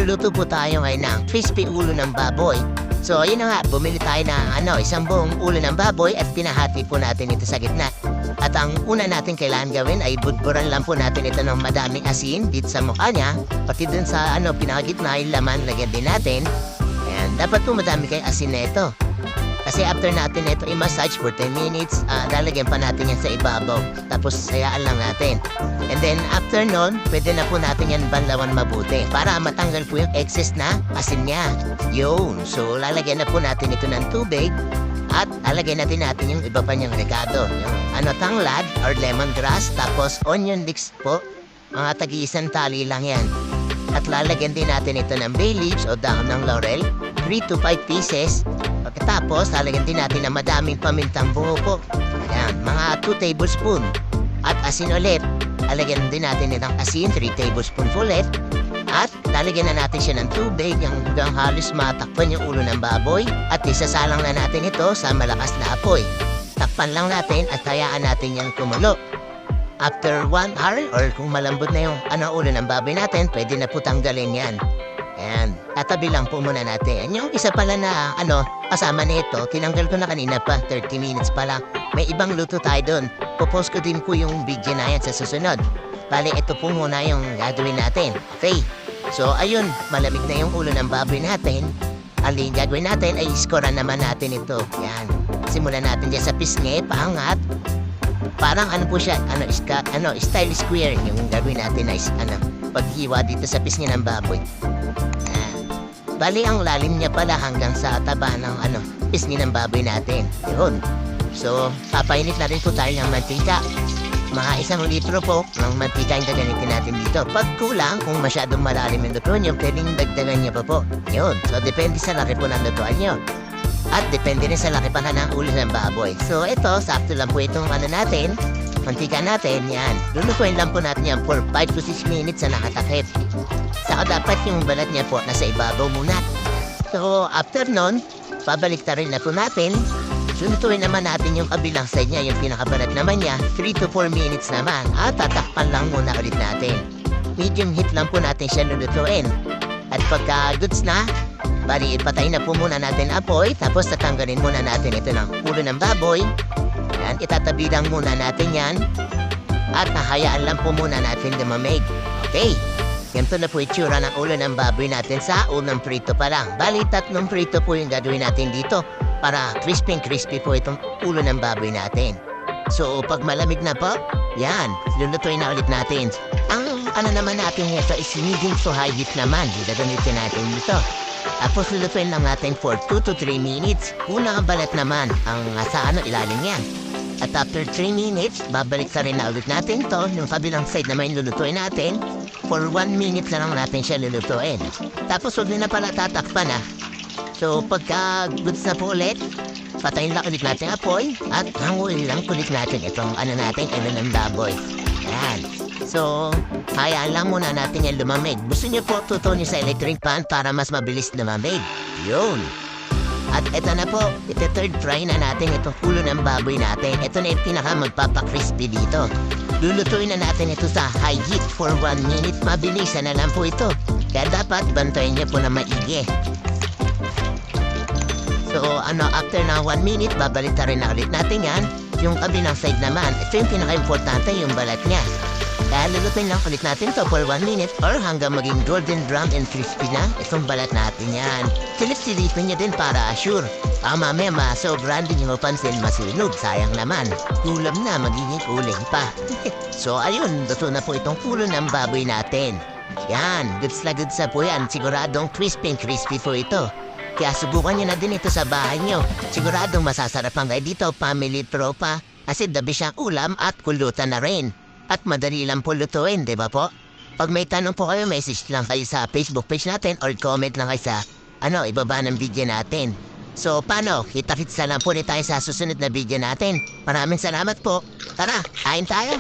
magluluto po tayo ngayon ng crispy ulo ng baboy. So, ayun na nga, bumili tayo ng isang buong ulo ng baboy at pinahati po natin ito sa gitna. At ang una natin kailangan gawin ay budburan lang po natin ito ng madaming asin dito sa mukha niya. Pati dun sa pinakagitna yung laman, lagyan din natin. And dapat po madami kayong asin na ito. Kasi after natin ito i-massage for 10 minutes, lalagyan pa natin yan sa ibabaw. Tapos sayaan lang natin. And then after nun, pwede na po natin yan banlawan mabuti para matanggal po yung excess na asin niya. Yun. So lalagyan na po natin ito ng tubig at lalagyan natin yung iba pa niyang regado. Yung tanglad or lemongrass, tapos onion leeks po. Mga tag-iisang tali lang yan. At lalagyan din natin ito ng bay leaves o dahon ng laurel, 3 to 5 pieces. Pagkatapos, lalagyan din natin ng madaming pamintang buo po. Ayan, mga 2 tablespoon. At asin ulit. Lalagyan din natin ng asin, 3 tablespoon ulit. At lalagyan na natin siya ng tubig hanggang halos matakpan yung ulo ng baboy. At isasalang na natin ito sa malakas na apoy. Takpan lang natin at hayaan natin yung kumulo. After 1 hour or kung malambot na yung ulo ng baboy natin, pwede na po tanggalin yan. Ayan, tatabi lang po muna natin. Yung isa pala na kasama nito, tinanggal ko na kanina pa, 30 minutes pa lang. May ibang luto tayo doon. Popost ko din po yung video na yan sa susunod. Bale, ito po muna yung gagawin natin. Okay, so ayun, malamig na yung ulo ng baboy natin. Alin gagawin natin ay iskoran naman natin ito. Yan, simulan natin dyan sa pisngi, paangat. Parang po siya, style square yung gagawin natin na paghiwa dito sa pisngi ng baboy. Bali, ang lalim niya pala hanggang sa taba ng pisngi ng baboy natin. Yun. So, papainit na rin po tayo ng mantika. Mga 1 litro po ng mantika yung gagamitin natin dito. Pag kulang, kung masyadong malalim yung lutuan nyo, pwedeng dagdagan niya pa po. Yun. So, depende sa laki po ng lutuan nyo. At depende rin sa laki pa ng ulo ng baboy. So, ito, sakto lang po itong natin. Mantika natin, yan. Lulutuin lang po natin yan for 5 to 6 minutes na nakatakip. Saka dapat yung balat niya po nasa ibabaw muna. So, after nun, babalik rin na po natin. Lulutuin naman natin yung kabilang side niya, yung pinakabalat naman niya, 3 to 4 minutes naman. At tatakpan lang muna ulit natin. Medium heat lang po natin siya lulutuin. At pagka goods na, bali ipatay na po muna natin apoy, tapos tatanggalin muna natin ito ng ulo ng baboy. Yan, itatabi lang muna natin yan. At nahayaan lang po muna natin lumamig. Okay, ganito na po itsura ng ulo ng baboy natin sa unang prito pa lang. Bali, 3 prito po yung gagawin natin dito para crispy po itong ulo ng baboy natin. So, pag malamig na po, yan, lulutuin na ulit natin. Ang naman natin ito is medium to high heat naman. Gagamitin natin dito. Tapos lulutuin lang natin for 2 to 3 minutes. Unang balat naman ang sa ilalim niya. At after 3 minutes, babalik rin na ulit natin to. Yung kabilang side naman yung lulutuin natin. For 1 minute na lang natin siya lulutuin. Tapos huwag na pala tatakpan . So pagka goods na po ulit, patayin lang ulit natin apoy. At hanguin lang ulit natin itong ng baboy. Ayan. So, hayaan lang muna natin yung lumamig. Gusto niyo po tutunin sa electric pan para mas mabilis lumamig. Yun. At ito na po, ito third fry na natin itong ulo ng baboy natin. Ito na yung pinaka magpapakrispy dito. Lulutuin na natin ito sa high heat for 1 minute. Mabilisan na lang po ito. Kaya dapat bantayan niyo po na maigi. So, after na 1 minute, babalik rin na ulit natin yan. Yung kabilang side naman, ito yung pinaka-importante, yung balat niya. Kaya lulutuin lang ulit natin to for 1 minute or hanggang maging golden brown and crispy na itong balat natin yan. Silip-silipin niyo din para sure. Mamaya masobran din yung mapansin masunog. Sayang naman. Ulam na, magiging uling pa. So ayun, luto na po itong ulo ng baboy natin. Yan, goods na goods na po yan. Siguradong crispy po ito. Kaya subukan niyo na din ito sa bahay niyo. Siguradong masasarapan kayo dito, family tropa. Kasi dabi siyang ulam at kulutan na rin. At madali lang po lutuin, di ba po? Pag may tanong po kayo, message lang kayo sa Facebook page natin or comment lang kayo sa ibaba ng video natin. So, paano? Kita-kits na lang po tayo sa susunod na video natin. Maraming salamat po. Tara, kain tayo.